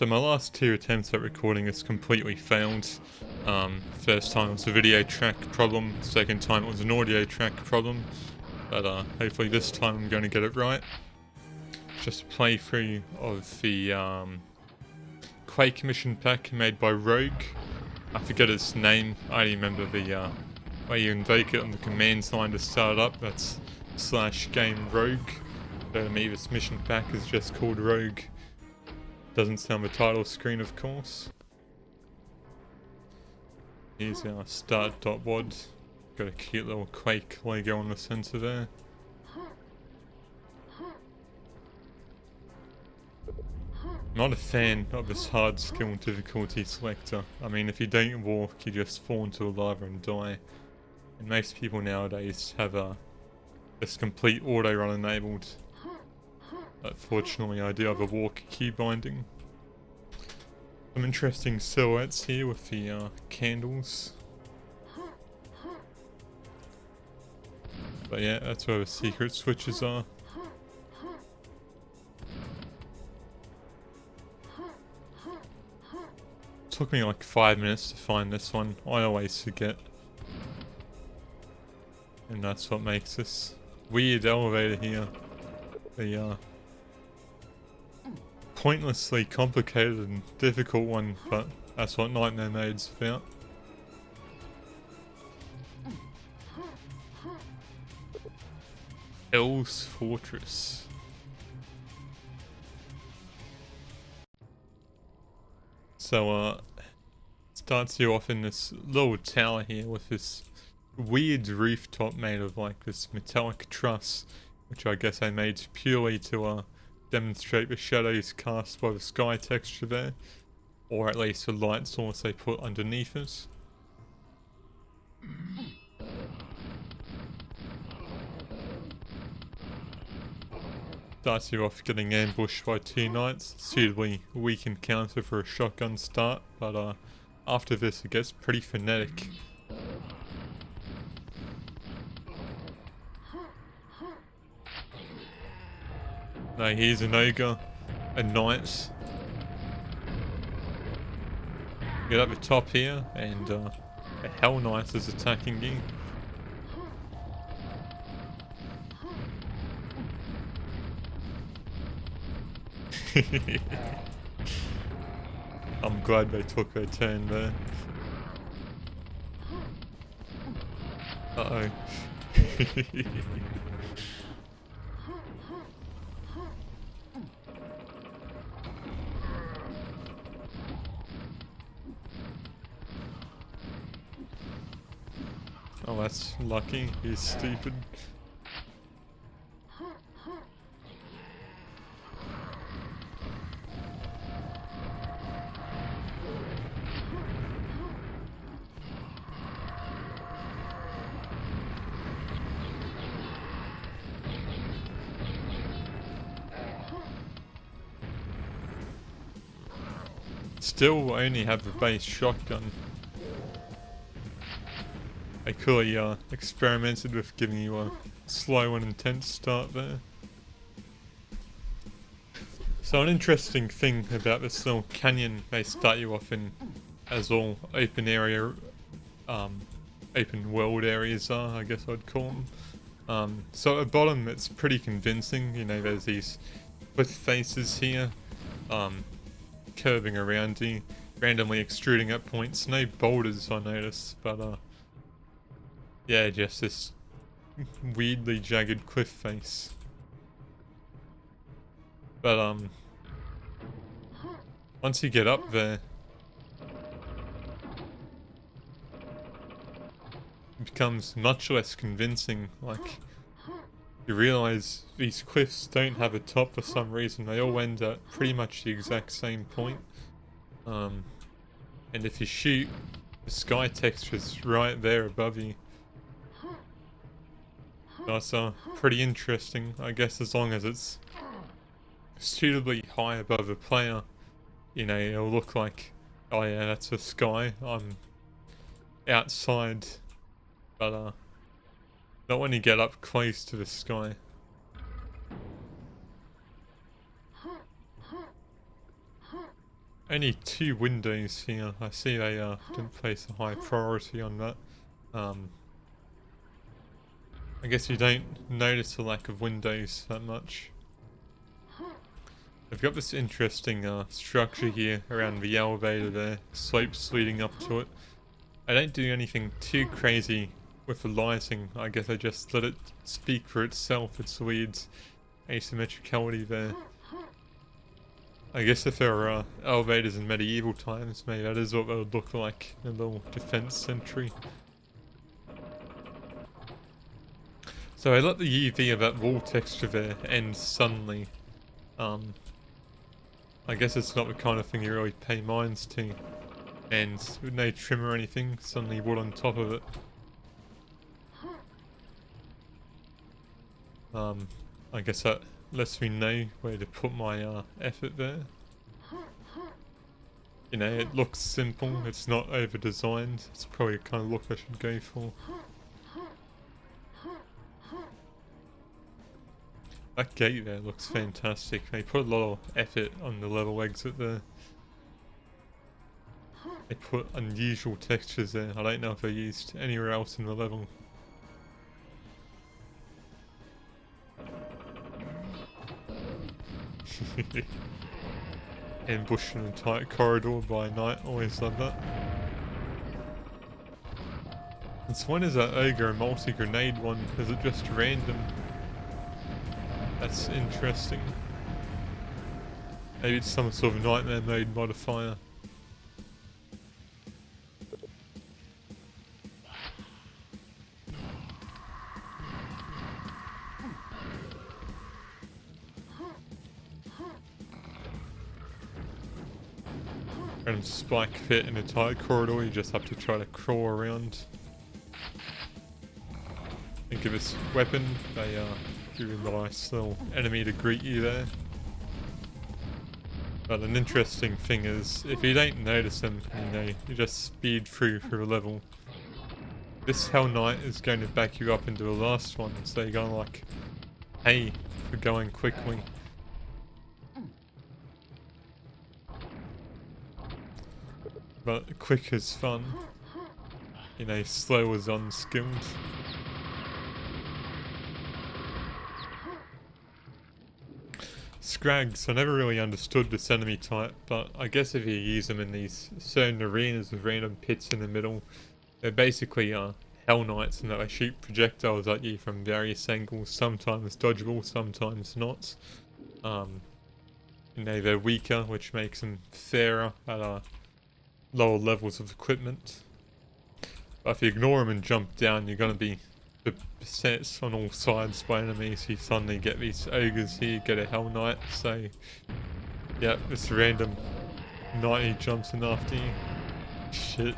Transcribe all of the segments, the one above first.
So my last two attempts at recording this completely failed. First time it was a video track problem, second time it was an audio track problem. But hopefully this time I'm going to get it right. Just a playthrough of the Quake mission pack made by Rogue. I forget its name, I only remember the where you invoke it on the command line to start it up, that's /game Rogue. So to me this mission pack is just called Rogue. Doesn't say on the title screen, of course. Here's our start.wad. Got a cute little Quake logo on the center there. Not a fan of this hard skill difficulty selector. I mean, if you don't walk, you just fall into a lava and die. And most people nowadays have this complete auto run enabled. But fortunately I do have a walk key binding. Some interesting silhouettes here with the candles. But yeah, that's where the secret switches are. Took me like 5 minutes to find this one. I always forget. And that's what makes this weird elevator here the pointlessly complicated and difficult one, but that's what Nightmare Mode's about. Hell's Fortress. So starts you off in this little tower here with this weird rooftop made of like this metallic truss, which I guess I made purely to demonstrate the shadows cast by the sky texture there, or at least the light source they put underneath it. Starts you off getting ambushed by two knights, suitably weak encounter for a shotgun start, but after this it gets pretty frenetic. Now here's an ogre, a knight. Get up the top here, and a hell knight is attacking you. I'm glad they took their turn there. Uh-oh. Oh, that's lucky. He's stupid. Still only have the base shotgun. I clearly experimented with giving you a slow and intense start there. So an interesting thing about this little canyon they start you off in, as all open area, open world areas are, I guess I'd call them. So at the bottom it's pretty convincing, you know, there's these cliff faces here, curving around you, randomly extruding at points. No boulders I noticed, but yeah, just this weirdly jagged cliff face. But once you get up there, it becomes much less convincing. Like, you realise these cliffs don't have a top for some reason. They all end at pretty much the exact same point. And if you shoot, the sky texture's right there above you. That's pretty interesting, I guess, as long as it's suitably high above the player. You know, it'll look like, oh yeah, that's the sky, I'm outside. But not when you get up close to the sky. only 2 windows here. I see they didn't place a high priority on that. I guess you don't notice the lack of windows that much. I've got this interesting structure here around the elevator there, slopes leading up to it. I don't do anything too crazy with the lighting. I guess I just let it speak for itself, its weird asymmetricality there. I guess if there were elevators in medieval times, maybe that is what they would look like in a little defense sentry. So I let the UV of that wall texture there end suddenly. I guess it's not the kind of thing you really pay minds to. And with no trim or anything, suddenly wood on top of it. I guess that lets me know where to put my effort there. You know, it looks simple, it's not over-designed. It's probably the kind of look I should go for. That gate there looks fantastic. They put a lot of effort on the level exit there. They put unusual textures there. I don't know if they're used anywhere else in the level. Ambush an entire corridor by night, always love that. And so when is that ogre a multi-grenade one? Is it just random? That's interesting. Maybe it's some sort of nightmare mode modifier. Random spike pit in a tight corridor, you just have to try to crawl around. Think of this weapon, they give you a nice little enemy to greet you there. But an interesting thing is, if you don't notice them, you know, you just speed through the level. This Hell Knight is going to back you up into the last one, so you're going like, hey, for going quickly. But quick is fun. You know, slow is unskilled. Scrags, I never really understood this enemy type, but I guess if you use them in these certain arenas with random pits in the middle, they're basically Hell Knights, and that they shoot projectiles at you from various angles, sometimes dodgeable, sometimes not. You know, they're weaker, which makes them fairer at lower levels of equipment. But if you ignore them and jump down, you're going to be beset on all sides by enemies. You suddenly get these ogres here, get a Hell Knight, so yeah, this random knight who jumps in after you. Shit.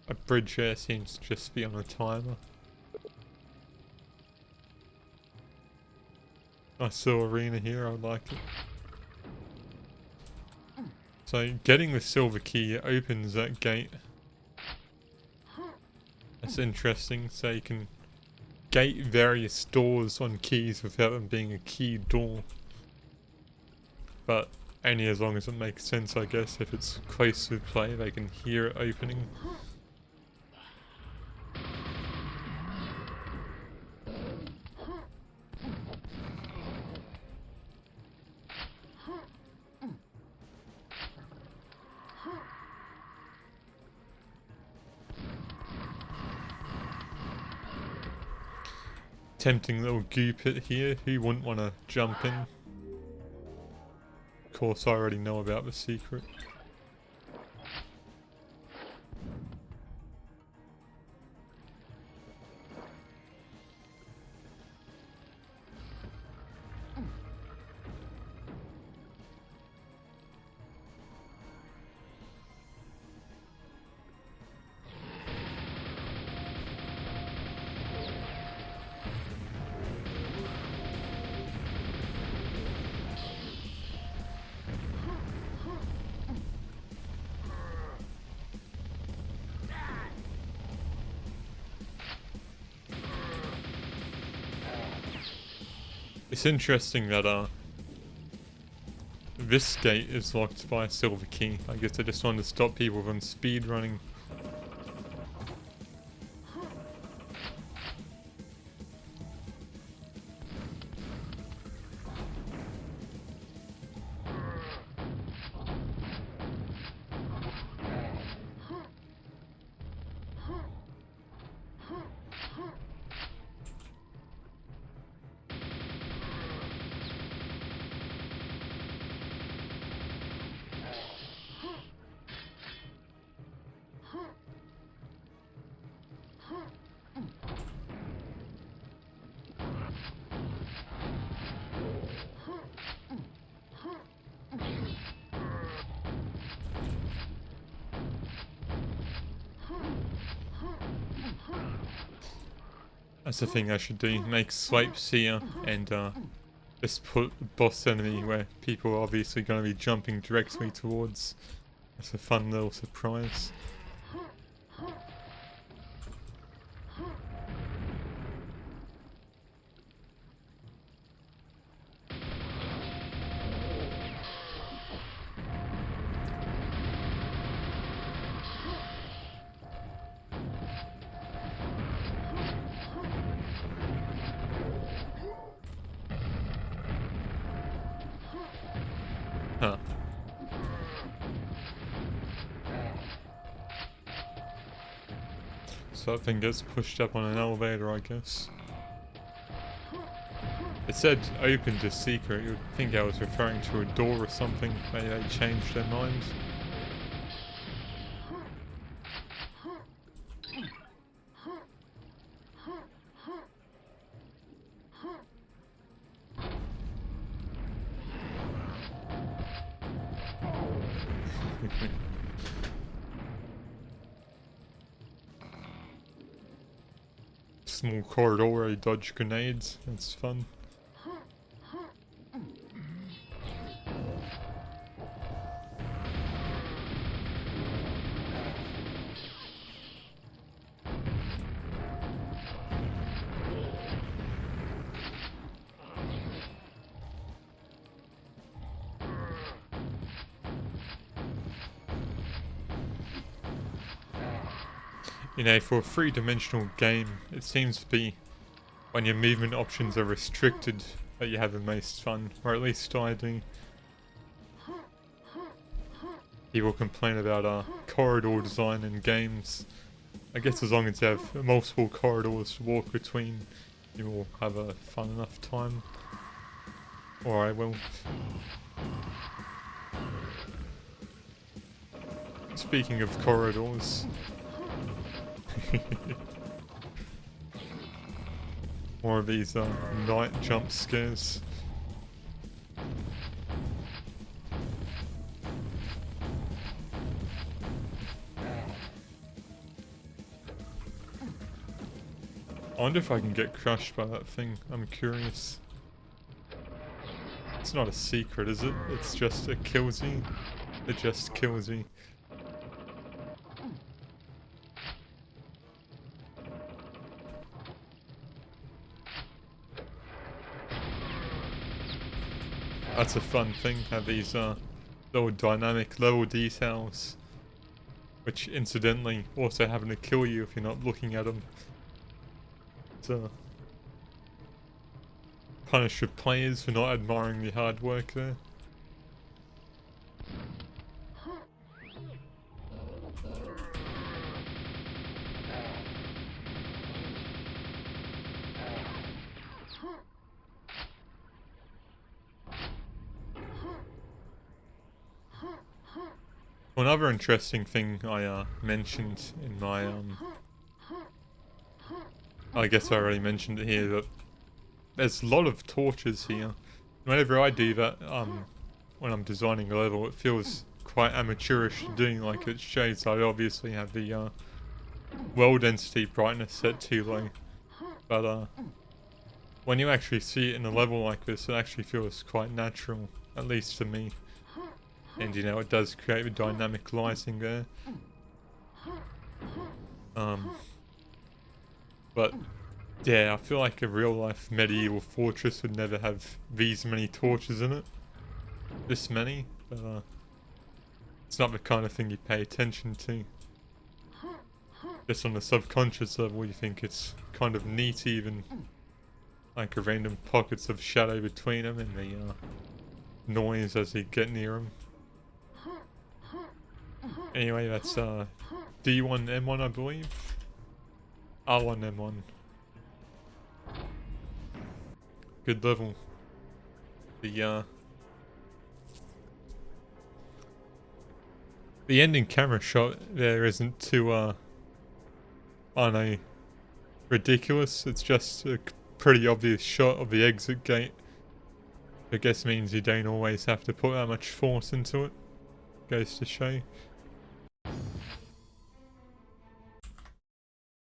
A bridge here seems to just be on a timer. Nice little arena here, I like it. So getting the silver key opens that gate. That's interesting, so you can gate various doors on keys without them being a key door. But only as long as it makes sense, I guess. If it's close to play, they can hear it opening. Tempting little goo pit here. Who wouldn't want to jump in? Of course, I already know about the secret. It's interesting that this gate is locked by a silver key. I guess they just wanted to stop people from speed running. That's the thing I should do, make swipes here and just put the boss enemy where people are obviously going to be jumping directly towards. That's a fun little surprise. Huh. So that thing gets pushed up on an elevator, I guess. It said open to secret. You would think I was referring to a door or something. Maybe they changed their mind. Small corridor where you dodge grenades. That's fun. You know, for a three-dimensional game, it seems to be when your movement options are restricted that you have the most fun, or at least I do. People complain about corridor design in games. I guess as long as you have multiple corridors to walk between, you will have a fun enough time. Or I will. Speaking of corridors... More of these night jump scares. I wonder if I can get crushed by that thing. I'm curious. It's not a secret, is it? It's just it kills you. It just kills you. That's a fun thing, have these little dynamic level details, which incidentally also happen to kill you if you're not looking at them. To punish your players for not admiring the hard work there. Another interesting thing I mentioned in my I guess I already mentioned it here, that there's a lot of torches here. Whenever I do that, when I'm designing a level, it feels quite amateurish doing, like it shows I obviously have the world density brightness set too low. But when you actually see it in a level like this, it actually feels quite natural, at least to me. And you know, it does create the dynamic lighting there. But Yeah, I feel like a real life medieval fortress would never have these many torches in it. This many, but it's not the kind of thing you pay attention to. Just on the subconscious level, you think it's kind of neat, even like a random pockets of shadow between them and the noise as you get near them. Anyway, that's D1M1, I believe. R1M1. Good level. The ending camera shot there isn't too I don't know, ridiculous. It's just a pretty obvious shot of the exit gate. I guess means you don't always have to put that much force into it. Goes to show.